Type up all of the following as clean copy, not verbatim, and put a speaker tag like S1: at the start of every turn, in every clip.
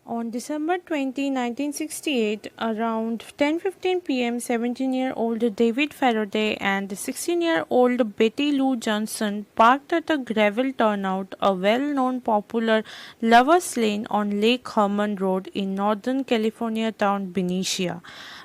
S1: On December 20, 1968, around 10:15 p.m., 17-year-old David Faraday and 16-year-old Betty Lou Johnson parked at a gravel turnout, a well-known popular lovers' lane on Lake Herman Road in Northern California town Benicia.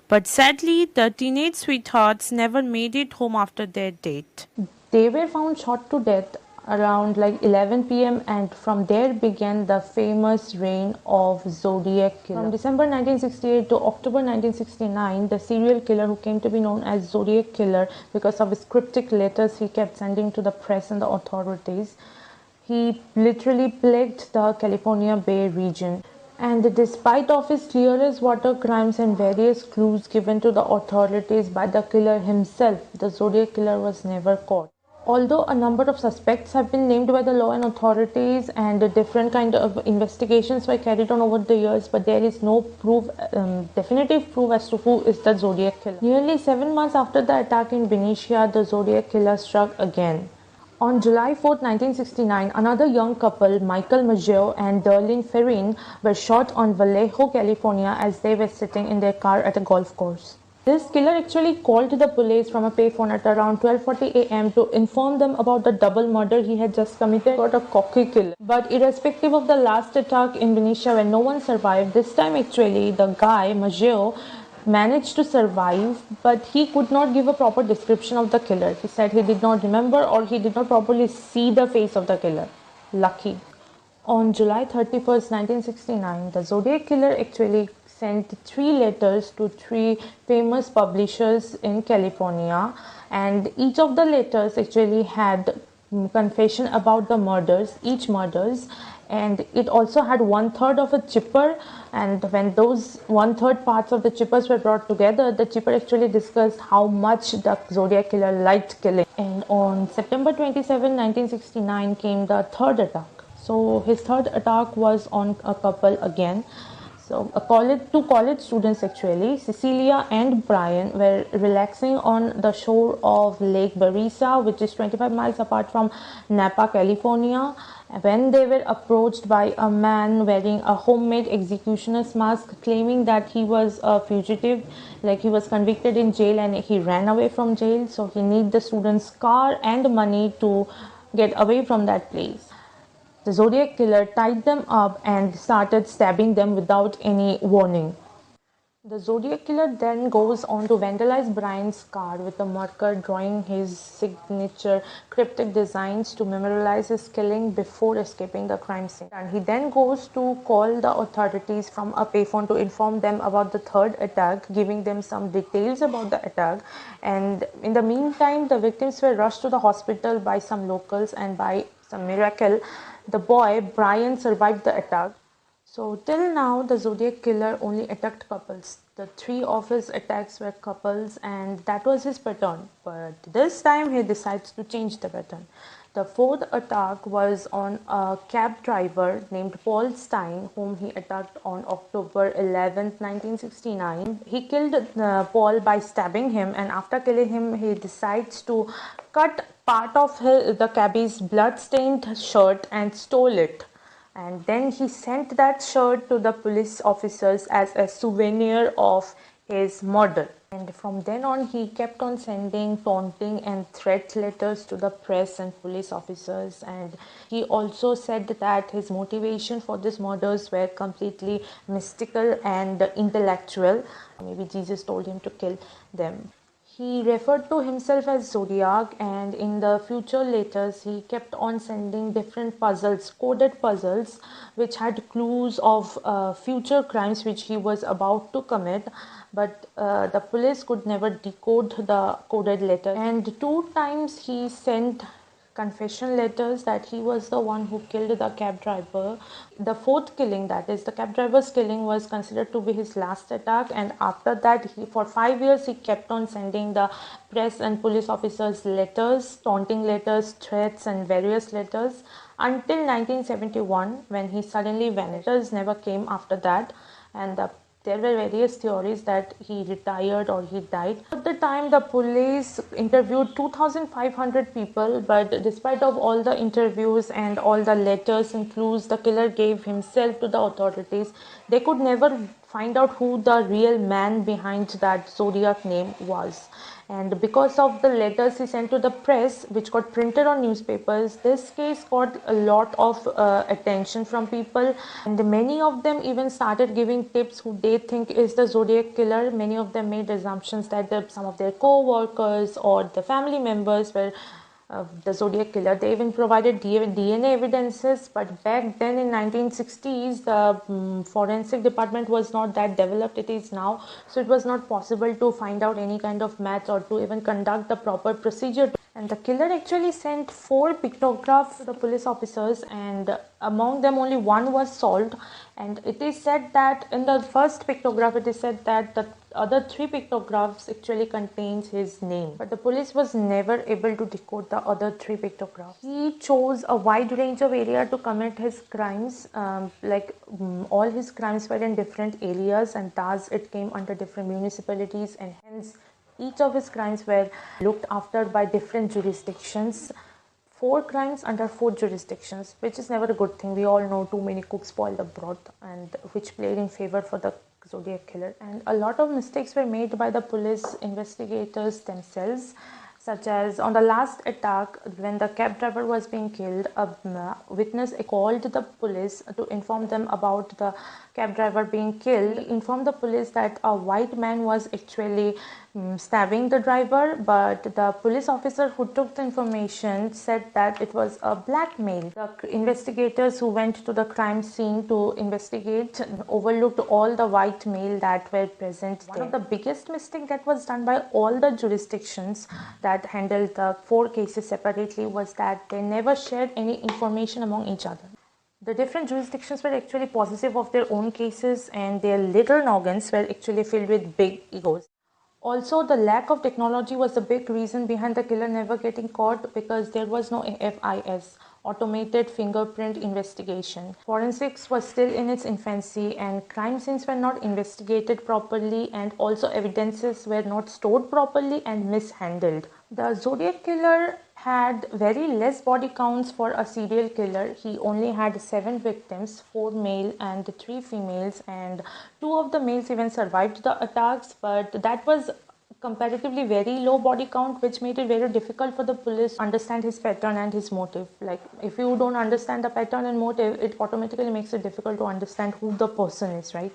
S1: But sadly, the teenage sweethearts never made it home after their date. They were found shot to death around like 11 p.m. and from there began the famous reign of Zodiac Killer. From December 1968 to October 1969, the serial killer who came to be known as Zodiac Killer because of his cryptic letters he kept sending to the press and the authorities. He literally plagued the California Bay region. And despite of his clear as water crimes and various clues given to the authorities by the killer himself, the Zodiac Killer was never caught. Although a number of suspects have been named by the law and authorities and different kind of investigations were carried on over the years, but there is no proof, definitive proof as to who is the Zodiac Killer. Nearly 7 months after the attack in Benicia, the Zodiac Killer struck again. On July 4, 1969, another young couple, Michael Maggio and Darlene Ferrin, were shot on Vallejo, California as they were sitting in their car at a golf course. This killer actually called the police from a payphone at around 12:40 a.m. to inform them about the double murder he had just committed. Got a cocky killer. But irrespective of the last attack in Benicia where no one survived, this time actually the guy, Maggio, managed to survive, but he could not give a proper description of the killer. He said he did not remember or he did not properly see the face of the killer. Lucky. On July 31st, 1969, the Zodiac Killer actually sent 3 letters to 3 famous publishers in California, and each of the letters actually had confession about the murders, each murders, and it also had 1/3 of a chipper. And when those 1/3 parts of the chippers were brought together, the chipper actually discussed how much the Zodiac Killer liked killing. And on September 27, 1969 came the third attack. So his third attack was on a couple again. So two college students actually, Cecilia and Brian, were relaxing on the shore of Lake Berryessa, which is 25 miles apart from Napa, California, when they were approached by a man wearing a homemade executioner's mask, claiming that he was a fugitive, like he was convicted in jail and he ran away from jail. So he needed the students' car and money to get away from that place. The Zodiac Killer tied them up and started stabbing them without any warning. The Zodiac Killer then goes on to vandalize Brian's car with a marker, drawing his signature cryptic designs to memorialize his killing before escaping the crime scene. And he then goes to call the authorities from a payphone to inform them about the third attack, giving them some details about the attack. And in the meantime, the victims were rushed to the hospital by some locals, and by some miracle, the boy Brian survived the attack. So till now, the Zodiac Killer only attacked couples. The 3 of his attacks were couples, and that was his pattern. But this time he decides to change the pattern. The 4th attack was on a cab driver named Paul Stein, whom he attacked on October 11th, 1969. He killed Paul by stabbing him, and after killing him, he decides to cut part of the cabbie's blood-stained shirt and stole it. And then he sent that shirt to the police officers as a souvenir of his murder. And from then on, he kept on sending taunting and threat letters to the press and police officers. And he also said that his motivation for these murders were completely mystical and intellectual. Maybe Jesus told him to kill them. He referred to himself as Zodiac, and in the future letters he kept on sending different puzzles, coded puzzles, which had clues of future crimes which he was about to commit. But the police could never decode the coded letter. And 2 times he sent confession letters that he was the one who killed the cab driver. The 4th killing, that is the cab driver's killing, was considered to be his last attack, and after that for 5 years he kept on sending the press and police officers letters, taunting letters, threats and various letters, until 1971 when he suddenly vanished. Letters never came after that, and the there were various theories that he retired or he died. At the time, the police interviewed 2,500 people, but despite of all the interviews and all the letters and clues the killer gave himself to the authorities, they could never find out who the real man behind that Zodiac name was. And because of the letters he sent to the press, which got printed on newspapers, this case got a lot of attention from people, and many of them even started giving tips who they think is the Zodiac killer. Many of them made assumptions that some of their co-workers or the family members were the Zodiac killer. They even provided DNA evidences, but back then in 1960s, the forensic department was not that developed it is now, so it was not possible to find out any kind of match or to even conduct the proper procedure. And the killer actually sent 4 pictographs to the police officers, and among them only one was solved. And it is said that in the first pictograph, it is said that the other 3 pictographs actually contains his name, but the police was never able to decode the other 3 pictographs. He chose a wide range of area to commit his crimes, all his crimes were in different areas, and thus it came under different municipalities, and hence each of his crimes were looked after by different jurisdictions. 4 crimes under 4 jurisdictions, which is never a good thing. We all know too many cooks spoil the broth, and which played in favor for the Zodiac killer. And a lot of mistakes were made by the police investigators themselves, such as on the last attack, when the cab driver was being killed, a witness called the police to inform them about the cab driver being killed. He informed the police that a white man was actually stabbing the driver, but the police officer who took the information said that it was a black male. The investigators who went to the crime scene to investigate overlooked all the white male that were present there. One of the biggest mistake that was done by all the jurisdictions that handled the 4 cases separately was that they never shared any information among each other. The different jurisdictions were actually possessive of their own cases, and their little noggins were actually filled with big egos. Also, the lack of technology was a big reason behind the killer never getting caught, because there was no FIS, automated fingerprint investigation. Forensics was still in its infancy, and crime scenes were not investigated properly, and also evidences were not stored properly and mishandled. The Zodiac killer had very less body counts for a serial killer. He only had 7 victims, 4 male and 3 females, and 2 of the males even survived the attacks, but that was comparatively very low body count, which made it very difficult for the police to understand his pattern and his motive. Like, if you don't understand the pattern and motive, it automatically makes it difficult to understand who the person is, right?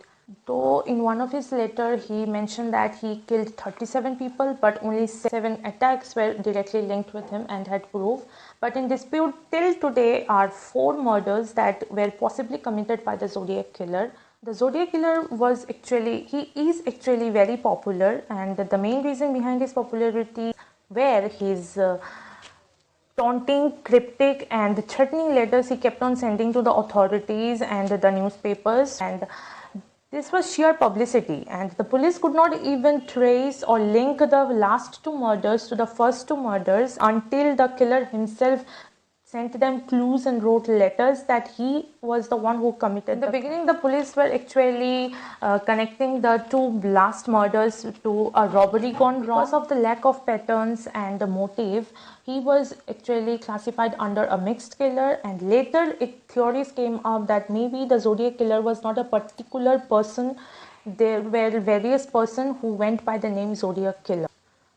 S1: Though in one of his letters he mentioned that he killed 37 people, but only 7 attacks were directly linked with him and had proof. But in dispute till today are 4 murders that were possibly committed by the Zodiac killer. The Zodiac killer is actually very popular, and the main reason behind his popularity were his taunting, cryptic and threatening letters he kept on sending to the authorities and the newspapers, and this was sheer publicity, and the police could not even trace or link the last 2 murders to the first 2 murders until the killer himself sent them clues and wrote letters that he was the one who committed. In the beginning, the police were actually connecting the 2 last murders to a robbery gone wrong. Because of the lack of patterns and the motive, he was actually classified under a mixed killer, and later theories came up that maybe the Zodiac killer was not a particular person. There were various persons who went by the name Zodiac Killer.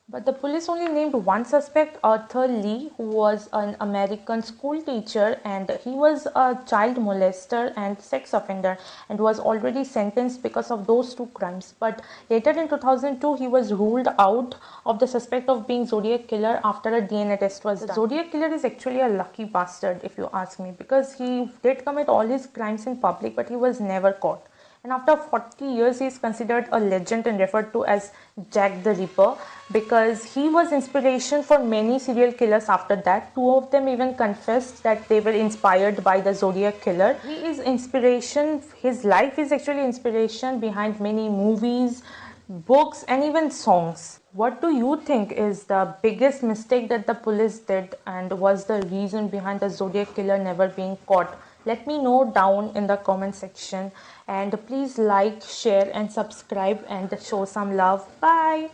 S1: But the police only named one suspect, Arthur Lee, who was an American school teacher, and he was a child molester and sex offender and was already sentenced because of those 2 crimes. But later in 2002, he was ruled out of the suspect of being Zodiac Killer after a DNA test was done. The Zodiac Killer is actually a lucky bastard, if you ask me, because he did commit all his crimes in public, but he was never caught. And after 40 years, he is considered a legend and referred to as Jack the Ripper, because he was inspiration for many serial killers after that. 2 of them even confessed that they were inspired by the Zodiac Killer. He is inspiration, his life is actually inspiration behind many movies, books and even songs. What do you think is the biggest mistake that the police did and was the reason behind the Zodiac Killer never being caught? Let me know down in the comment section, and please like, share and subscribe and show some love. Bye.